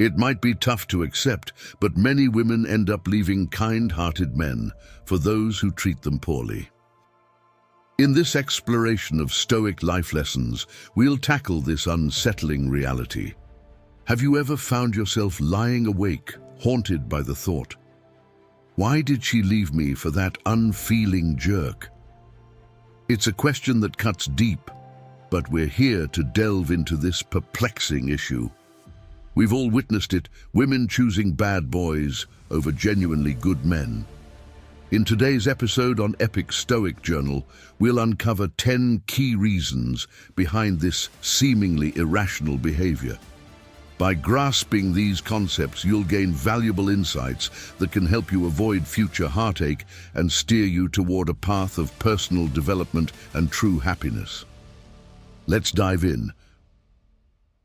It might be tough to accept, but many women end up leaving kind-hearted men for those who treat them poorly. In this exploration of Stoic life lessons, we'll tackle this unsettling reality. Have you ever found yourself lying awake, haunted by the thought, "Why did she leave me for that unfeeling jerk?" It's a question that cuts deep, but we're here to delve into this perplexing issue. We've all witnessed it, women choosing bad boys over genuinely good men. In today's episode on Epic Stoic Journal, we'll uncover 10 key reasons behind this seemingly irrational behavior. By grasping these concepts, you'll gain valuable insights that can help you avoid future heartache and steer you toward a path of personal development and true happiness. Let's dive in.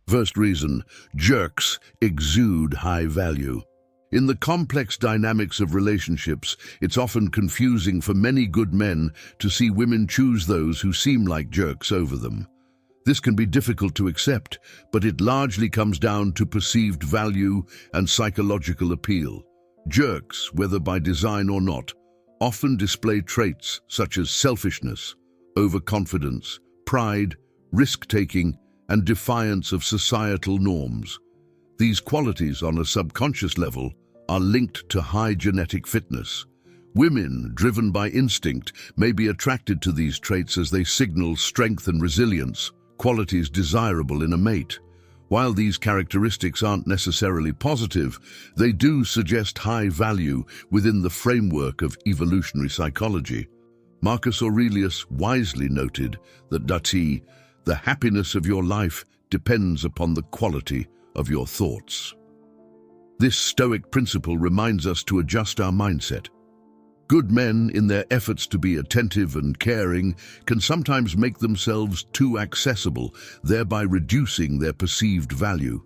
First reason, jerks exude high value. In the complex dynamics of relationships, it's often confusing for many good men to see women choose those who seem like jerks over them. This can be difficult to accept, but it largely comes down to perceived value and psychological appeal. Jerks, whether by design or not, often display traits such as selfishness, overconfidence, pride, risk-taking, and defiance of societal norms. These qualities, on a subconscious level, are linked to high genetic fitness. Women, driven by instinct, may be attracted to these traits as they signal strength and resilience, qualities desirable in a mate. While these characteristics aren't necessarily positive, they do suggest high value within the framework of evolutionary psychology. Marcus Aurelius wisely noted that the happiness of your life depends upon the quality of your thoughts. This Stoic principle reminds us to adjust our mindset. Good men, in their efforts to be attentive and caring, can sometimes make themselves too accessible, thereby reducing their perceived value.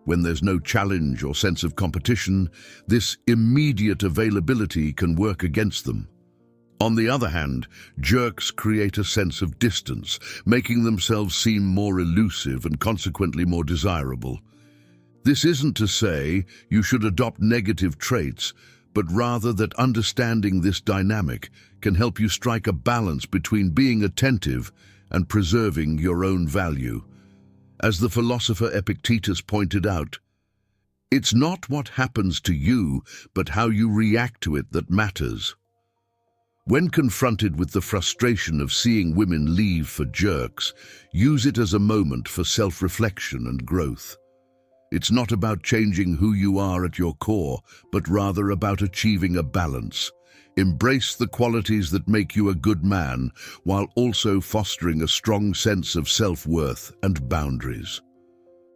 When there's no challenge or sense of competition, this immediate availability can work against them. On the other hand, jerks create a sense of distance, making themselves seem more elusive and consequently more desirable. This isn't to say you should adopt negative traits, but rather that understanding this dynamic can help you strike a balance between being attentive and preserving your own value. As the philosopher Epictetus pointed out, it's not what happens to you, but how you react to it that matters. When confronted with the frustration of seeing women leave for jerks, use it as a moment for self-reflection and growth. It's not about changing who you are at your core, but rather about achieving a balance. Embrace the qualities that make you a good man, while also fostering a strong sense of self-worth and boundaries.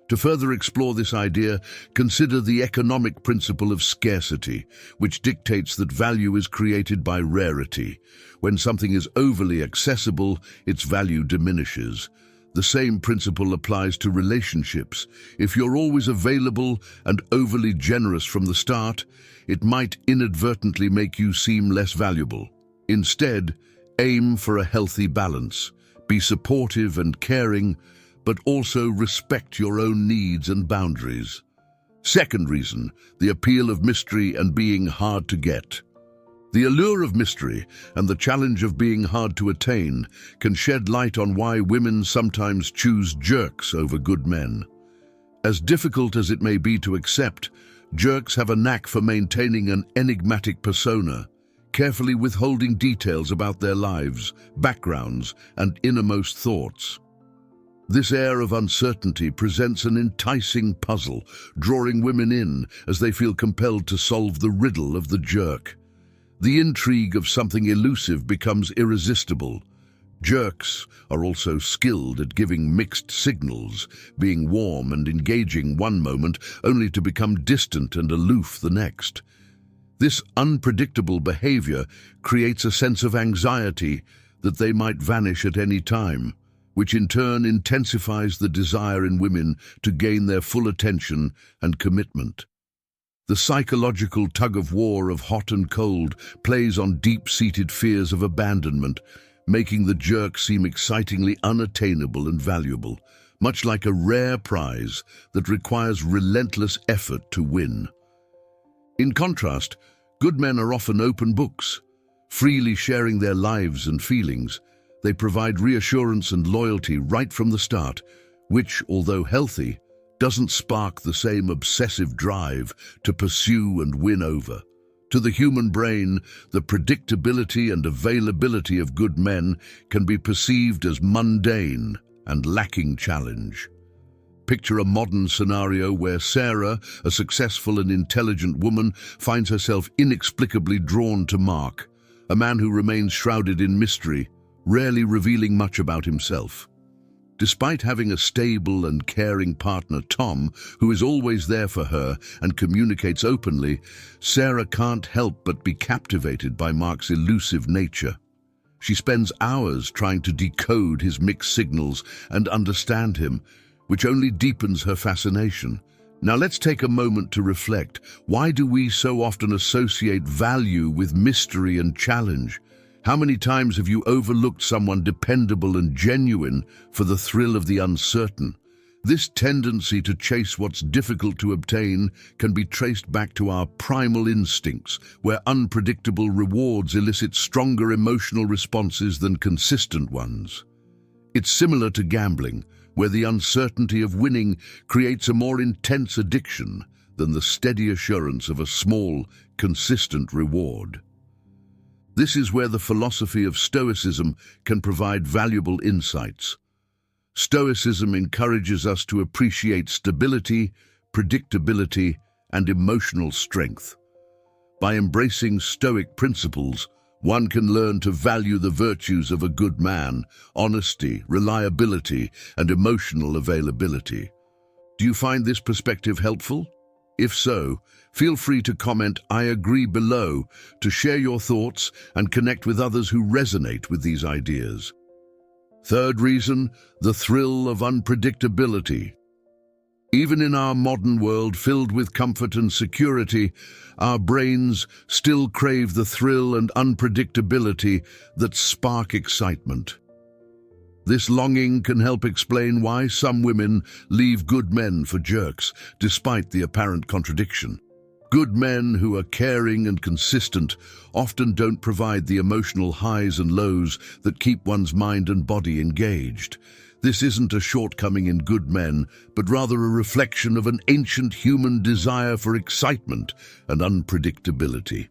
To further explore this idea, consider the economic principle of scarcity, which dictates that value is created by rarity. When something is overly accessible, its value diminishes. The same principle applies to relationships. If you're always available and overly generous from the start, it might inadvertently make you seem less valuable. Instead, aim for a healthy balance. Be supportive and caring, but also respect your own needs and boundaries. Second reason, the appeal of mystery and being hard to get. The allure of mystery and the challenge of being hard to attain can shed light on why women sometimes choose jerks over good men. As difficult as it may be to accept, jerks have a knack for maintaining an enigmatic persona, carefully withholding details about their lives, backgrounds, and innermost thoughts. This air of uncertainty presents an enticing puzzle, drawing women in as they feel compelled to solve the riddle of the jerk. The intrigue of something elusive becomes irresistible. Jerks are also skilled at giving mixed signals, being warm and engaging one moment only to become distant and aloof the next. This unpredictable behavior creates a sense of anxiety that they might vanish at any time, which in turn intensifies the desire in women to gain their full attention and commitment. The psychological tug-of-war of hot and cold plays on deep-seated fears of abandonment, making the jerk seem excitingly unattainable and valuable. much like a rare prize that requires relentless effort to win. In contrast, good men are often open books, freely sharing their lives and feelings. They provide reassurance and loyalty right from the start, which, although healthy, doesn't spark the same obsessive drive to pursue and win over. To the human brain, the predictability and availability of good men can be perceived as mundane and lacking challenge. Picture a modern scenario where Sarah, a successful and intelligent woman, finds herself inexplicably drawn to Mark, a man who remains shrouded in mystery, rarely revealing much about himself. Despite having a stable and caring partner, Tom, who is always there for her and communicates openly, Sarah can't help but be captivated by Mark's elusive nature. She spends hours trying to decode his mixed signals and understand him, which only deepens her fascination. Now let's take a moment to reflect. Why do we so often associate value with mystery and challenge? How many times have you overlooked someone dependable and genuine for the thrill of the uncertain? This tendency to chase what's difficult to obtain can be traced back to our primal instincts, where unpredictable rewards elicit stronger emotional responses than consistent ones. It's similar to gambling, where the uncertainty of winning creates a more intense addiction than the steady assurance of a small, consistent reward. This is where the philosophy of Stoicism can provide valuable insights. Stoicism encourages us to appreciate stability, predictability, and emotional strength. By embracing Stoic principles, one can learn to value the virtues of a good man: honesty, reliability, and emotional availability. Do you find this perspective helpful? If so, feel free to comment "I agree" below to share your thoughts and connect with others who resonate with these ideas. Third reason, the thrill of unpredictability. Even in our modern world filled with comfort and security, our brains still crave the thrill and unpredictability that spark excitement. This longing can help explain why some women leave good men for jerks, despite the apparent contradiction. Good men who are caring and consistent often don't provide the emotional highs and lows that keep one's mind and body engaged. This isn't a shortcoming in good men, but rather a reflection of an ancient human desire for excitement and unpredictability.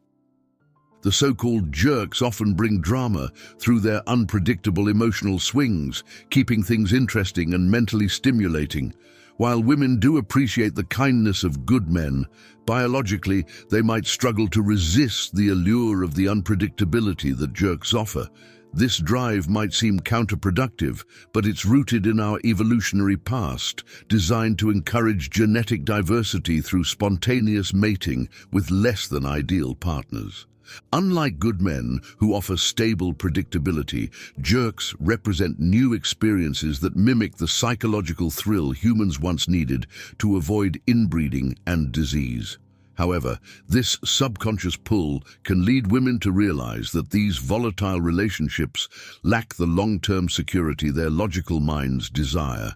The so-called jerks often bring drama through their unpredictable emotional swings, keeping things interesting and mentally stimulating. While women do appreciate the kindness of good men, biologically they might struggle to resist the allure of the unpredictability that jerks offer. This drive might seem counterproductive, but it's rooted in our evolutionary past, designed to encourage genetic diversity through spontaneous mating with less than ideal partners. Unlike good men, who offer stable predictability, jerks represent new experiences that mimic the psychological thrill humans once needed to avoid inbreeding and disease. However, this subconscious pull can lead women to realize that these volatile relationships lack the long-term security their logical minds desire.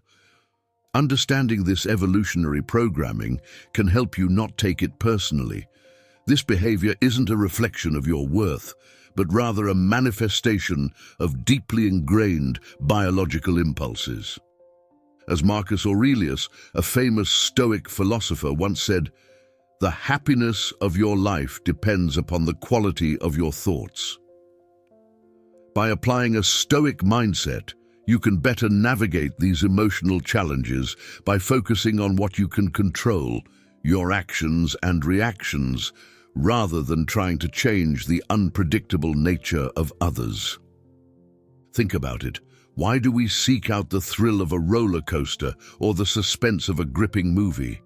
Understanding this evolutionary programming can help you not take it personally. This behavior isn't a reflection of your worth, but rather a manifestation of deeply ingrained biological impulses. As Marcus Aurelius, a famous Stoic philosopher, once said, "The happiness of your life depends upon the quality of your thoughts." By applying a Stoic mindset, you can better navigate these emotional challenges by focusing on what you can control, your actions and reactions, rather than trying to change the unpredictable nature of others. Think about it. Why do we seek out the thrill of a roller coaster or the suspense of a gripping movie?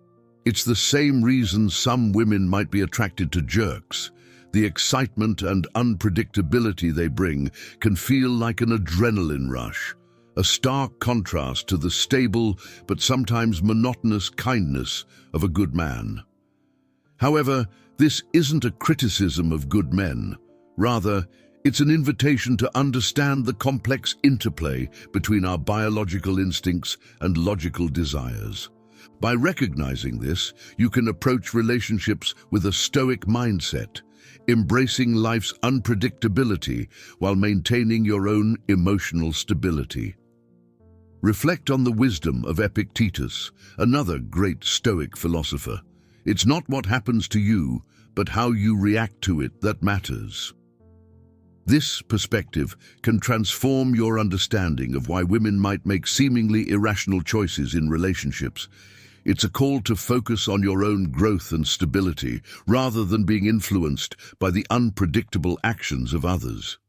It's the same reason some women might be attracted to jerks. The excitement and unpredictability they bring can feel like an adrenaline rush, a stark contrast to the stable but sometimes monotonous kindness of a good man. However, this isn't a criticism of good men. Rather, It's an invitation to understand the complex interplay between our biological instincts and logical desires. By recognizing this, you can approach relationships with a Stoic mindset, embracing life's unpredictability while maintaining your own emotional stability. Reflect on the wisdom of Epictetus, another great Stoic philosopher. It's not what happens to you, but how you react to it that matters. This perspective can transform your understanding of why women might make seemingly irrational choices in relationships. It's a call to focus on your own growth and stability, rather than being influenced by the unpredictable actions of others.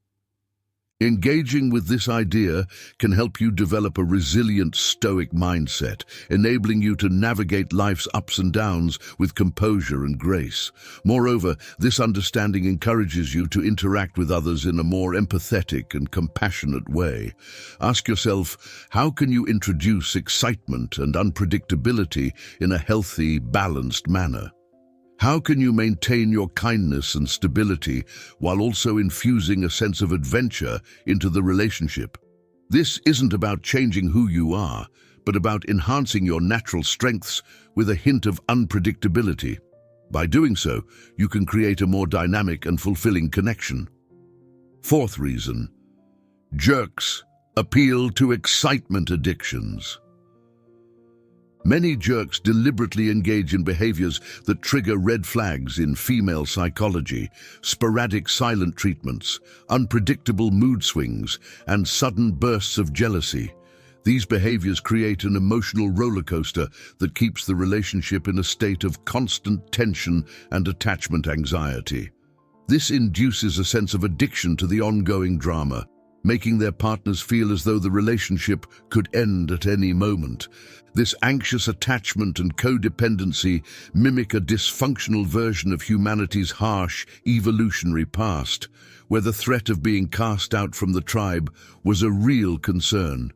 Engaging with this idea can help you develop a resilient Stoic mindset, enabling you to navigate life's ups and downs with composure and grace. Moreover, this understanding encourages you to interact with others in a more empathetic and compassionate way. Ask yourself, how can you introduce excitement and unpredictability in a healthy, balanced manner? How can you maintain your kindness and stability while also infusing a sense of adventure into the relationship? This isn't about changing who you are, but about enhancing your natural strengths with a hint of unpredictability. By doing so, you can create a more dynamic and fulfilling connection. Fourth reason, jerks appeal to excitement addictions. Many jerks deliberately engage in behaviors that trigger red flags in female psychology: sporadic silent treatments, unpredictable mood swings, and sudden bursts of jealousy. These behaviors create an emotional roller coaster that keeps the relationship in a state of constant tension and attachment anxiety. This induces a sense of addiction to the ongoing drama, making their partners feel as though the relationship could end at any moment. This anxious attachment and codependency mimic a dysfunctional version of humanity's harsh, evolutionary past, where the threat of being cast out from the tribe was a real concern.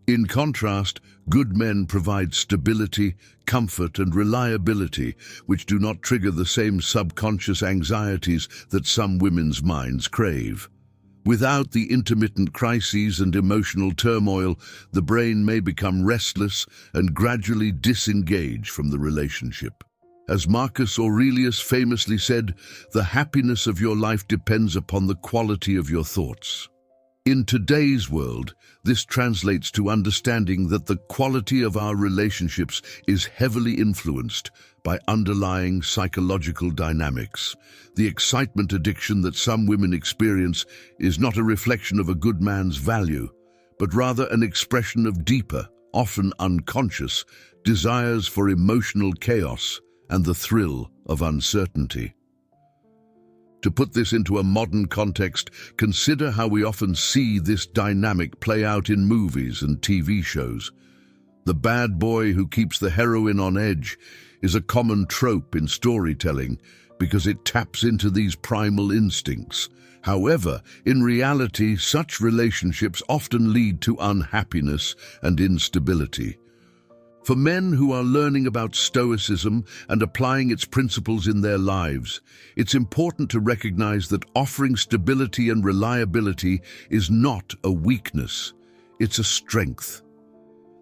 In contrast, good men provide stability, comfort, and reliability, which do not trigger the same subconscious anxieties that some women's minds crave. Without the intermittent crises and emotional turmoil, the brain may become restless and gradually disengage from the relationship. As Marcus Aurelius famously said, "The happiness of your life depends upon the quality of your thoughts." In today's world, this translates to understanding that the quality of our relationships is heavily influenced by underlying psychological dynamics. The excitement addiction that some women experience is not a reflection of a good man's value, but rather an expression of deeper, often unconscious, desires for emotional chaos and the thrill of uncertainty. To put this into a modern context, consider how we often see this dynamic play out in movies and TV shows. The bad boy who keeps the heroine on edge is a common trope in storytelling because it taps into these primal instincts. However, in reality, such relationships often lead to unhappiness and instability. For men who are learning about Stoicism and applying its principles in their lives, it's important to recognize that offering stability and reliability is not a weakness, it's a strength.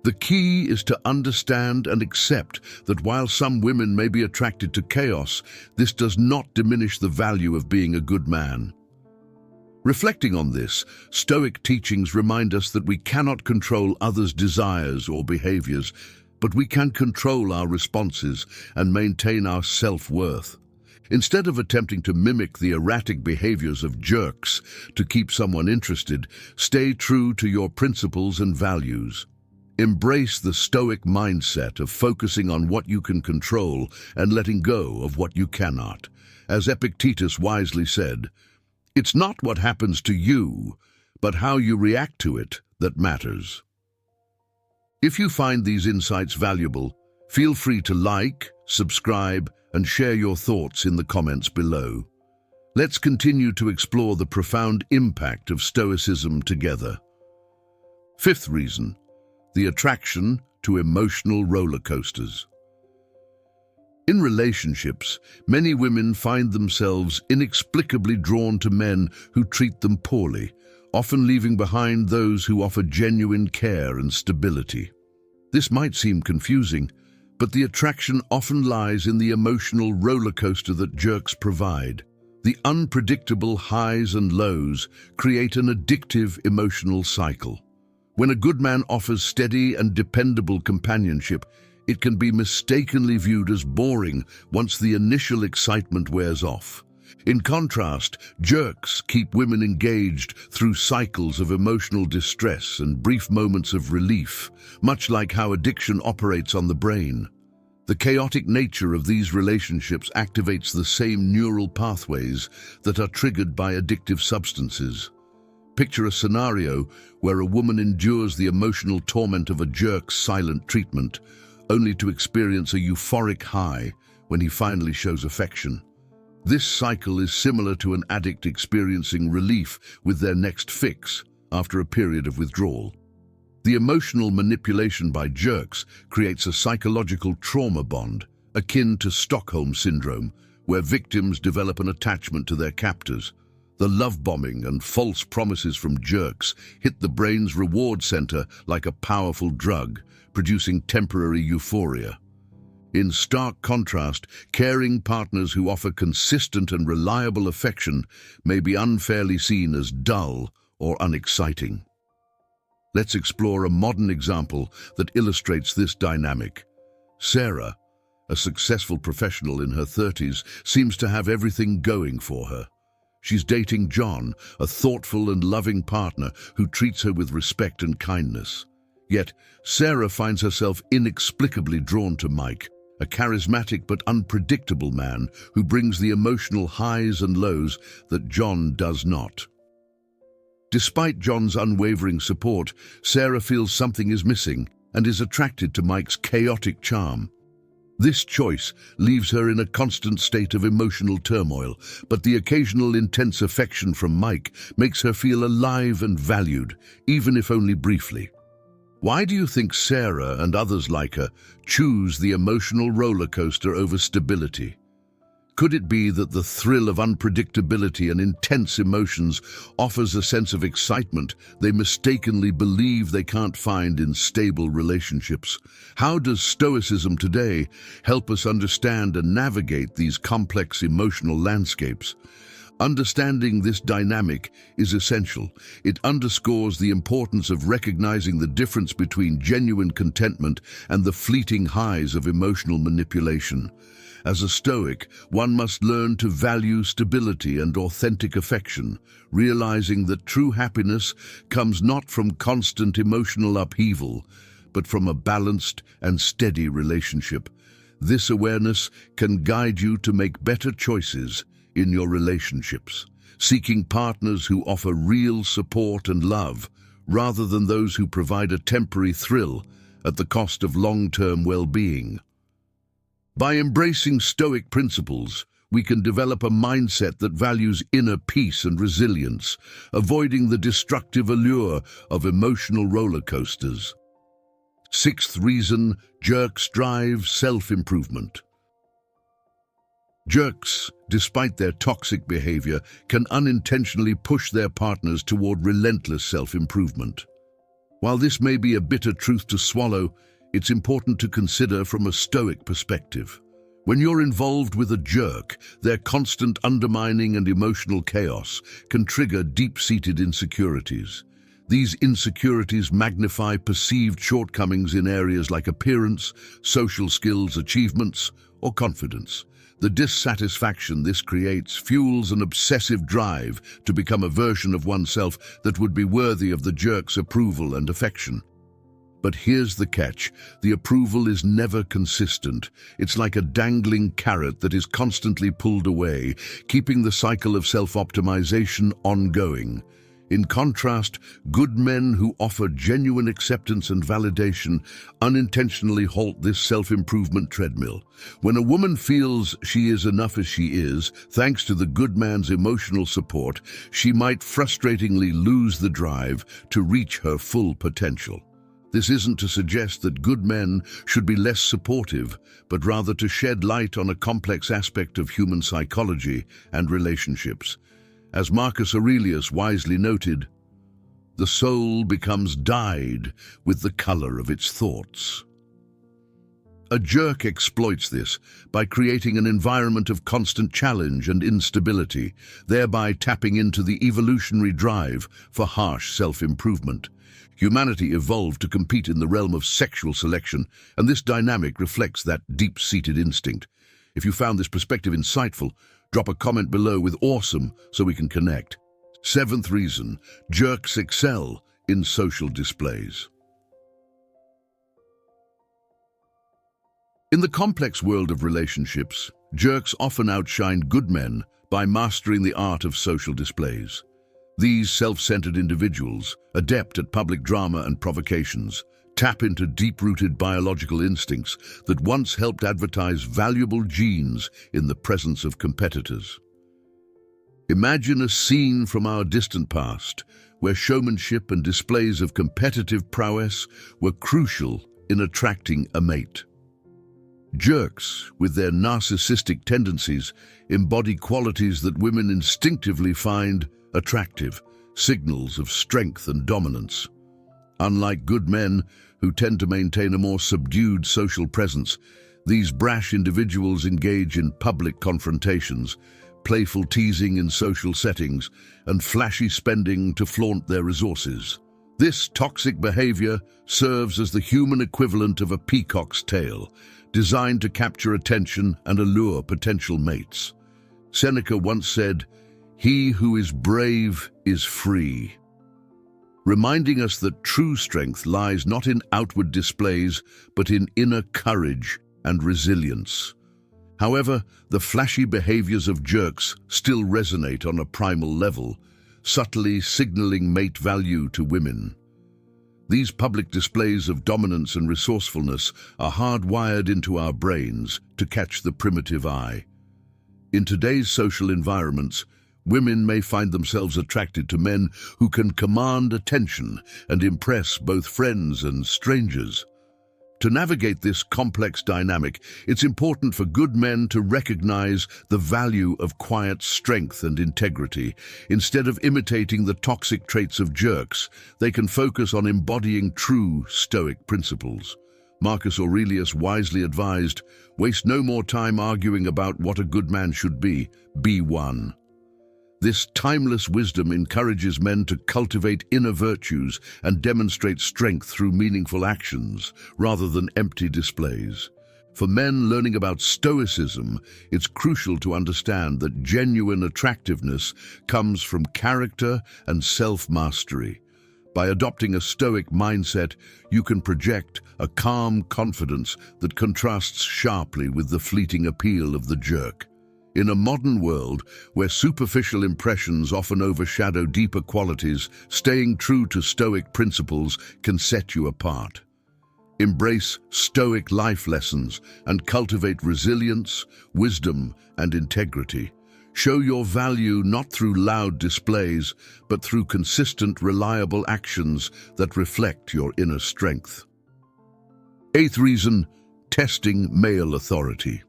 The key is to understand and accept that while some women may be attracted to chaos, this does not diminish the value of being a good man. Reflecting on this, Stoic teachings remind us that we cannot control others' desires or behaviors, but we can control our responses and maintain our self-worth. Instead of attempting to mimic the erratic behaviors of jerks to keep someone interested, stay true to your principles and values. Embrace the Stoic mindset of focusing on what you can control and letting go of what you cannot. As Epictetus wisely said, "It's not what happens to you, but how you react to it that matters." If you find these insights valuable, feel free to like, subscribe, and share your thoughts in the comments below. Let's continue to explore the profound impact of Stoicism together. Fifth reason, the attraction to emotional roller coasters. In relationships, many women find themselves inexplicably drawn to men who treat them poorly, often leaving behind those who offer genuine care and stability. This might seem confusing, but the attraction often lies in the emotional roller coaster that jerks provide. The unpredictable highs and lows create an addictive emotional cycle. When a good man offers steady and dependable companionship, it can be mistakenly viewed as boring once the initial excitement wears off. In contrast, jerks keep women engaged through cycles of emotional distress and brief moments of relief, much like how addiction operates on the brain. The chaotic nature of these relationships activates the same neural pathways that are triggered by addictive substances. Picture a scenario where a woman endures the emotional torment of a jerk's silent treatment, only to experience a euphoric high when he finally shows affection. This cycle is similar to an addict experiencing relief with their next fix after a period of withdrawal. The emotional manipulation by jerks creates a psychological trauma bond, akin to Stockholm Syndrome, where victims develop an attachment to their captors. The love bombing and false promises from jerks hit the brain's reward center like a powerful drug, producing temporary euphoria. In stark contrast, caring partners who offer consistent and reliable affection may be unfairly seen as dull or unexciting. Let's explore a modern example that illustrates this dynamic. Sarah, a successful professional in her 30s, seems to have everything going for her. She's dating John, a thoughtful and loving partner who treats her with respect and kindness. Yet, Sarah finds herself inexplicably drawn to Mike, a charismatic but unpredictable man who brings the emotional highs and lows that John does not. Despite John's unwavering support, Sarah feels something is missing and is attracted to Mike's chaotic charm. This choice leaves her in a constant state of emotional turmoil, but the occasional intense affection from Mike makes her feel alive and valued, even if only briefly. Why do you think Sarah and others like her choose the emotional roller coaster over stability? Could it be that the thrill of unpredictability and intense emotions offers a sense of excitement they mistakenly believe they can't find in stable relationships? How does Stoicism today help us understand and navigate these complex emotional landscapes? Understanding this dynamic is essential. It underscores the importance of recognizing the difference between genuine contentment and the fleeting highs of emotional manipulation. As a Stoic, one must learn to value stability and authentic affection, realizing that true happiness comes not from constant emotional upheaval, but from a balanced and steady relationship. This awareness can guide you to make better choices in your relationships, seeking partners who offer real support and love, rather than those who provide a temporary thrill at the cost of long-term well-being. By embracing Stoic principles, we can develop a mindset that values inner peace and resilience, avoiding the destructive allure of emotional roller coasters. Sixth reason, jerks drive self-improvement. Jerks, despite their toxic behavior, can unintentionally push their partners toward relentless self-improvement. While this may be a bitter truth to swallow, it's important to consider from a Stoic perspective. When you're involved with a jerk, their constant undermining and emotional chaos can trigger deep-seated insecurities. These insecurities magnify perceived shortcomings in areas like appearance, social skills, achievements, or confidence. The dissatisfaction this creates fuels an obsessive drive to become a version of oneself that would be worthy of the jerk's approval and affection. But here's the catch: the approval is never consistent. It's like a dangling carrot that is constantly pulled away, keeping the cycle of self-optimization ongoing. In contrast, good men who offer genuine acceptance and validation unintentionally halt this self-improvement treadmill. When a woman feels she is enough as she is, thanks to the good man's emotional support, she might frustratingly lose the drive to reach her full potential. This isn't to suggest that good men should be less supportive, but rather to shed light on a complex aspect of human psychology and relationships. As Marcus Aurelius wisely noted, the soul becomes dyed with the color of its thoughts. A jerk exploits this by creating an environment of constant challenge and instability, thereby tapping into the evolutionary drive for harsh self-improvement. Humanity evolved to compete in the realm of sexual selection, and this dynamic reflects that deep-seated instinct. If you found this perspective insightful, drop a comment below with "awesome" so we can connect. Seventh reason, jerks excel in social displays. In the complex world of relationships, jerks often outshine good men by mastering the art of social displays. These self-centered individuals, adept at public drama and provocations, tap into deep-rooted biological instincts that once helped advertise valuable genes in the presence of competitors. Imagine a scene from our distant past, where showmanship and displays of competitive prowess were crucial in attracting a mate. Jerks, with their narcissistic tendencies, embody qualities that women instinctively find attractive, signals of strength and dominance. Unlike good men, who tend to maintain a more subdued social presence, these brash individuals engage in public confrontations, playful teasing in social settings, and flashy spending to flaunt their resources. This toxic behavior serves as the human equivalent of a peacock's tail, designed to capture attention and allure potential mates. Seneca once said, "He who is brave is free," reminding us that true strength lies not in outward displays, but in inner courage and resilience. However, the flashy behaviors of jerks still resonate on a primal level, subtly signaling mate value to women. These public displays of dominance and resourcefulness are hardwired into our brains to catch the primitive eye. In today's social environments, women may find themselves attracted to men who can command attention and impress both friends and strangers. To navigate this complex dynamic, it's important for good men to recognize the value of quiet strength and integrity. Instead of imitating the toxic traits of jerks, they can focus on embodying true Stoic principles. Marcus Aurelius wisely advised, "Waste no more time arguing about what a good man should be one." This timeless wisdom encourages men to cultivate inner virtues and demonstrate strength through meaningful actions, rather than empty displays. For men learning about Stoicism, it's crucial to understand that genuine attractiveness comes from character and self-mastery. By adopting a Stoic mindset, you can project a calm confidence that contrasts sharply with the fleeting appeal of the jerk. In a modern world where superficial impressions often overshadow deeper qualities, staying true to Stoic principles can set you apart. Embrace Stoic life lessons and cultivate resilience, wisdom, and integrity. Show your value not through loud displays, but through consistent, reliable actions that reflect your inner strength. Eighth reason, testing male authority.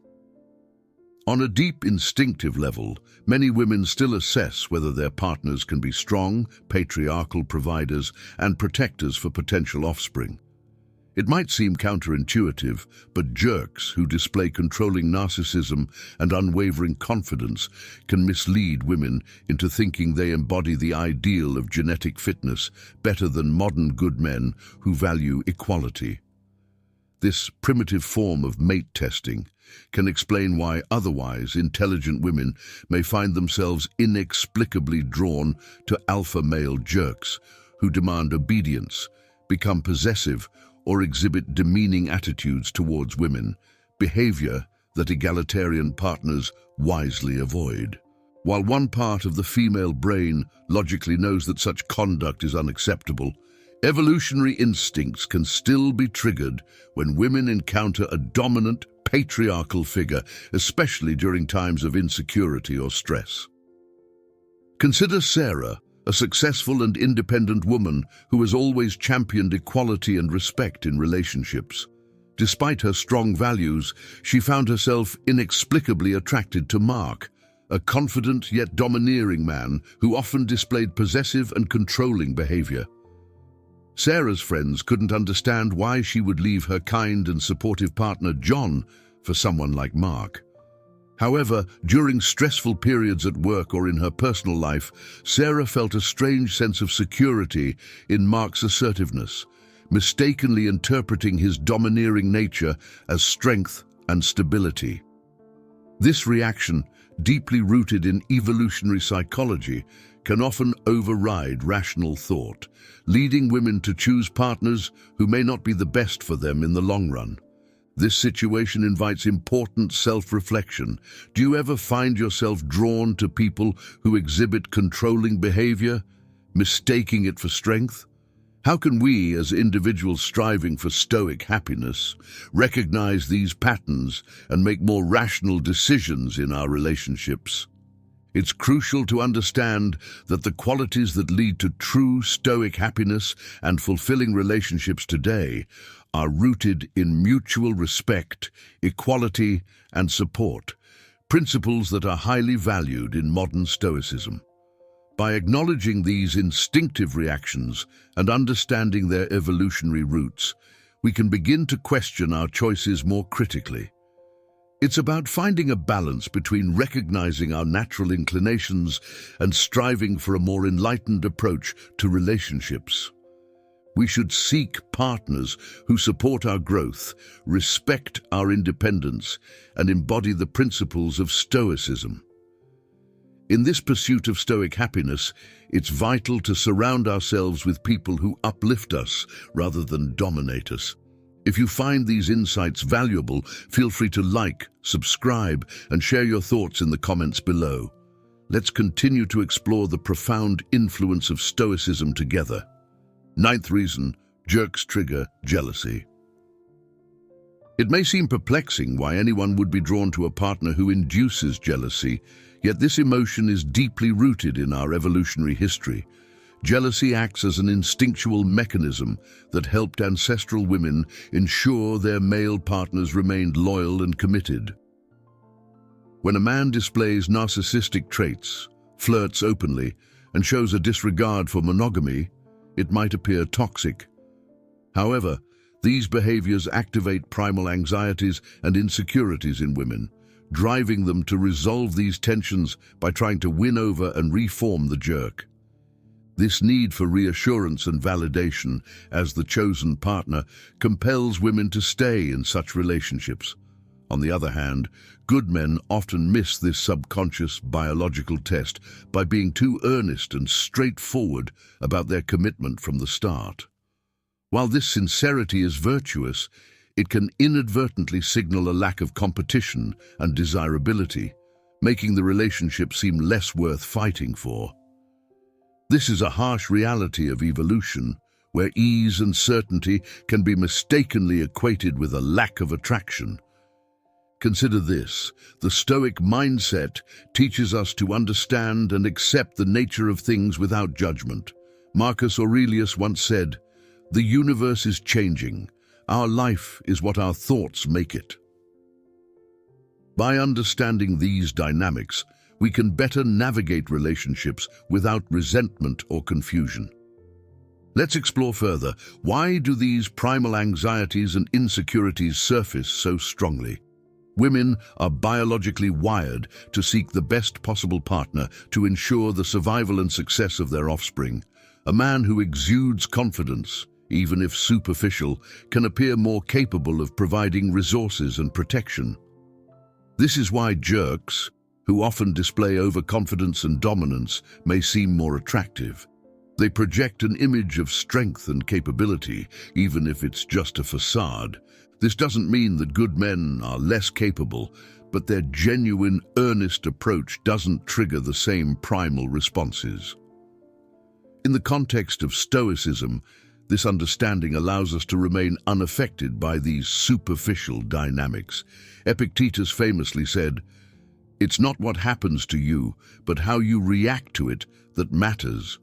On a deep instinctive level, many women still assess whether their partners can be strong, patriarchal providers and protectors for potential offspring. It might seem counterintuitive, but jerks who display controlling narcissism and unwavering confidence can mislead women into thinking they embody the ideal of genetic fitness better than modern good men who value equality. This primitive form of mate testing can explain why otherwise intelligent women may find themselves inexplicably drawn to alpha male jerks who demand obedience, become possessive, or exhibit demeaning attitudes towards women, behavior that egalitarian partners wisely avoid. While one part of the female brain logically knows that such conduct is unacceptable, evolutionary instincts can still be triggered when women encounter a dominant, patriarchal figure, especially during times of insecurity or stress. Consider Sarah, a successful and independent woman who has always championed equality and respect in relationships. Despite her strong values, she found herself inexplicably attracted to Mark, a confident yet domineering man who often displayed possessive and controlling behavior. Sarah's friends couldn't understand why she would leave her kind and supportive partner John for someone like Mark. However, during stressful periods at work or in her personal life, Sarah felt a strange sense of security in Mark's assertiveness, mistakenly interpreting his domineering nature as strength and stability. This reaction, deeply rooted in evolutionary psychology, can often override rational thought, leading women to choose partners who may not be the best for them in the long run. This situation invites important self-reflection. Do you ever find yourself drawn to people who exhibit controlling behavior, mistaking it for strength? How can we, as individuals striving for Stoic happiness, recognize these patterns and make more rational decisions in our relationships? It's crucial to understand that the qualities that lead to true Stoic happiness and fulfilling relationships today are rooted in mutual respect, equality, and support, principles that are highly valued in modern Stoicism. By acknowledging these instinctive reactions and understanding their evolutionary roots, we can begin to question our choices more critically. It's about finding a balance between recognizing our natural inclinations and striving for a more enlightened approach to relationships. We should seek partners who support our growth, respect our independence, and embody the principles of Stoicism. In this pursuit of Stoic happiness, it's vital to surround ourselves with people who uplift us rather than dominate us. If you find these insights valuable, feel free to like, subscribe, and share your thoughts in the comments below. Let's continue to explore the profound influence of Stoicism together. 9th reason, jerks trigger jealousy. It may seem perplexing why anyone would be drawn to a partner who induces jealousy, yet this emotion is deeply rooted in our evolutionary history. Jealousy acts as an instinctual mechanism that helped ancestral women ensure their male partners remained loyal and committed. When a man displays narcissistic traits, flirts openly, and shows a disregard for monogamy, it might appear toxic. However, these behaviors activate primal anxieties and insecurities in women, driving them to resolve these tensions by trying to win over and reform the jerk. This need for reassurance and validation as the chosen partner compels women to stay in such relationships. On the other hand, good men often miss this subconscious biological test by being too earnest and straightforward about their commitment from the start. While this sincerity is virtuous, it can inadvertently signal a lack of competition and desirability, making the relationship seem less worth fighting for. This is a harsh reality of evolution, where ease and certainty can be mistakenly equated with a lack of attraction. Consider this: the Stoic mindset teaches us to understand and accept the nature of things without judgment. Marcus Aurelius once said, "The universe is changing. Our life is what our thoughts make it." By understanding these dynamics, we can better navigate relationships without resentment or confusion. Let's explore further. Why do these primal anxieties and insecurities surface so strongly? Women are biologically wired to seek the best possible partner to ensure the survival and success of their offspring. A man who exudes confidence, even if superficial, can appear more capable of providing resources and protection. This is why jerks, who often display overconfidence and dominance, may seem more attractive. They project an image of strength and capability, even if it's just a facade. This doesn't mean that good men are less capable, but their genuine, earnest approach doesn't trigger the same primal responses. In the context of Stoicism, this understanding allows us to remain unaffected by these superficial dynamics. Epictetus famously said, "It's not what happens to you, but how you react to it that matters."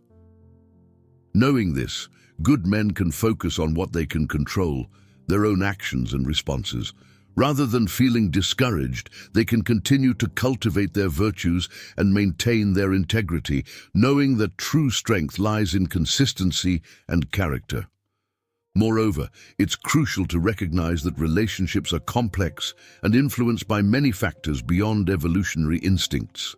Knowing this, good men can focus on what they can control, their own actions and responses. Rather than feeling discouraged, they can continue to cultivate their virtues and maintain their integrity, knowing that true strength lies in consistency and character. Moreover, it's crucial to recognize that relationships are complex and influenced by many factors beyond evolutionary instincts.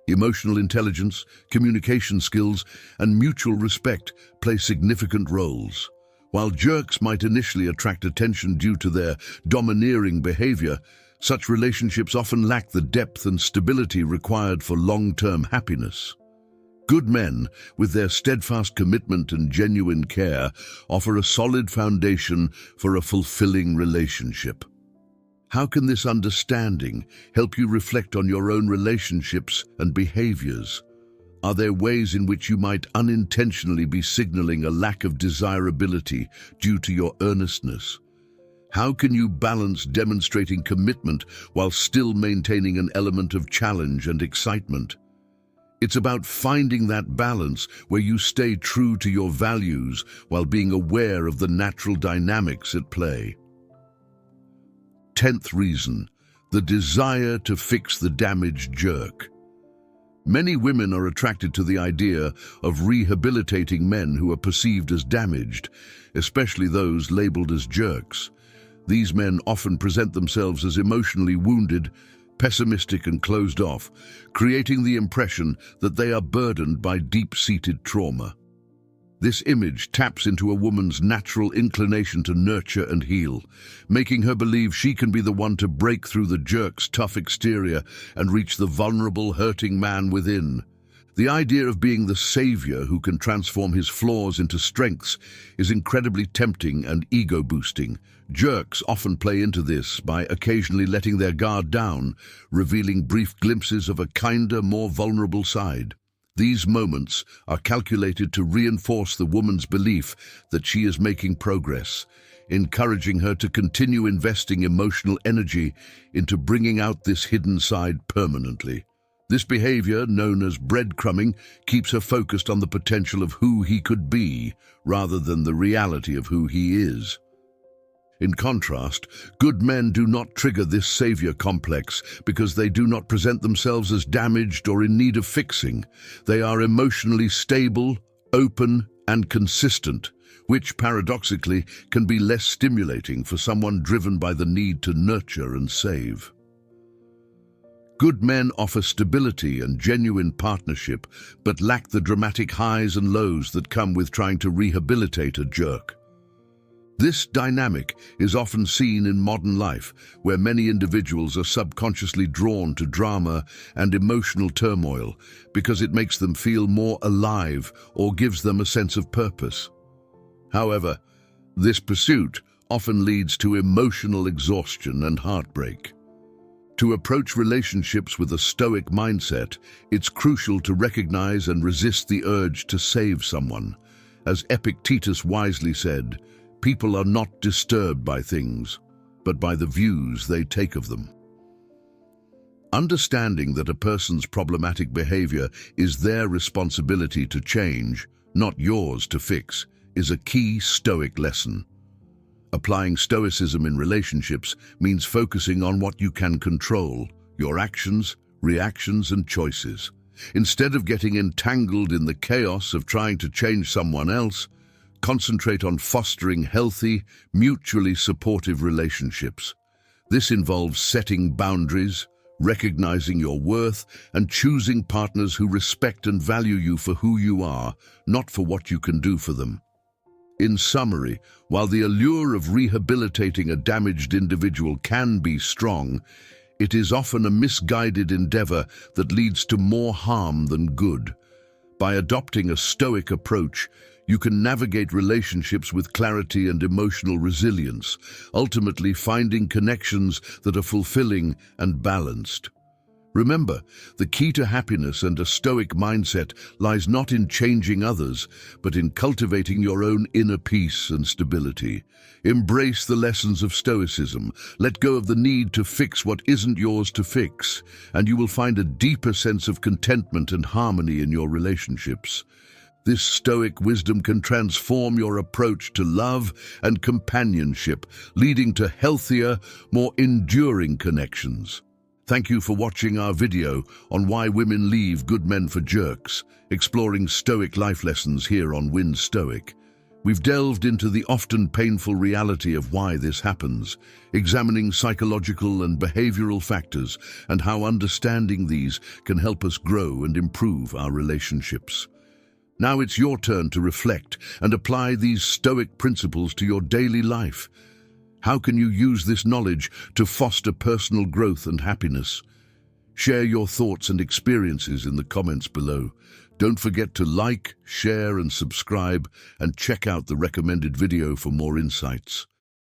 Emotional intelligence, communication skills, and mutual respect play significant roles. While jerks might initially attract attention due to their domineering behavior, such relationships often lack the depth and stability required for long-term happiness. Good men, with their steadfast commitment and genuine care, offer a solid foundation for a fulfilling relationship. How can this understanding help you reflect on your own relationships and behaviors? Are there ways in which you might unintentionally be signaling a lack of desirability due to your earnestness? How can you balance demonstrating commitment while still maintaining an element of challenge and excitement? It's about finding that balance where you stay true to your values while being aware of the natural dynamics at play. 10th reason, the desire to fix the damaged jerk. Many women are attracted to the idea of rehabilitating men who are perceived as damaged, especially those labeled as jerks. These men often present themselves as emotionally wounded, pessimistic and closed off, creating the impression that they are burdened by deep-seated trauma. This image taps into a woman's natural inclination to nurture and heal, making her believe she can be the one to break through the jerk's tough exterior and reach the vulnerable, hurting man within. The idea of being the savior who can transform his flaws into strengths is incredibly tempting and ego-boosting. Jerks often play into this by occasionally letting their guard down, revealing brief glimpses of a kinder, more vulnerable side. These moments are calculated to reinforce the woman's belief that she is making progress, encouraging her to continue investing emotional energy into bringing out this hidden side permanently. This behavior, known as breadcrumbing, keeps her focused on the potential of who he could be, rather than the reality of who he is. In contrast, good men do not trigger this savior complex because they do not present themselves as damaged or in need of fixing. They are emotionally stable, open, and consistent, which paradoxically can be less stimulating for someone driven by the need to nurture and save. Good men offer stability and genuine partnership, but lack the dramatic highs and lows that come with trying to rehabilitate a jerk. This dynamic is often seen in modern life, where many individuals are subconsciously drawn to drama and emotional turmoil because it makes them feel more alive or gives them a sense of purpose. However, this pursuit often leads to emotional exhaustion and heartbreak. To approach relationships with a Stoic mindset, it's crucial to recognize and resist the urge to save someone. As Epictetus wisely said, people are not disturbed by things, but by the views they take of them. Understanding that a person's problematic behavior is their responsibility to change, not yours to fix, is a key Stoic lesson. Applying Stoicism in relationships means focusing on what you can control, your actions, reactions, and choices. Instead of getting entangled in the chaos of trying to change someone else, concentrate on fostering healthy, mutually supportive relationships. This involves setting boundaries, recognizing your worth, and choosing partners who respect and value you for who you are, not for what you can do for them. In summary, while the allure of rehabilitating a damaged individual can be strong, it is often a misguided endeavor that leads to more harm than good. By adopting a Stoic approach, you can navigate relationships with clarity and emotional resilience, ultimately finding connections that are fulfilling and balanced. Remember, the key to happiness and a Stoic mindset lies not in changing others, but in cultivating your own inner peace and stability. Embrace the lessons of Stoicism, let go of the need to fix what isn't yours to fix, and you will find a deeper sense of contentment and harmony in your relationships. This Stoic wisdom can transform your approach to love and companionship, leading to healthier, more enduring connections. Thank you for watching our video on why women leave good men for jerks, exploring Stoic life lessons here on Win Stoic. We've delved into the often painful reality of why this happens, examining psychological and behavioral factors and how understanding these can help us grow and improve our relationships. Now it's your turn to reflect and apply these Stoic principles to your daily life. How can you use this knowledge to foster personal growth and happiness? Share your thoughts and experiences in the comments below. Don't forget to like, share and subscribe, and check out the recommended video for more insights.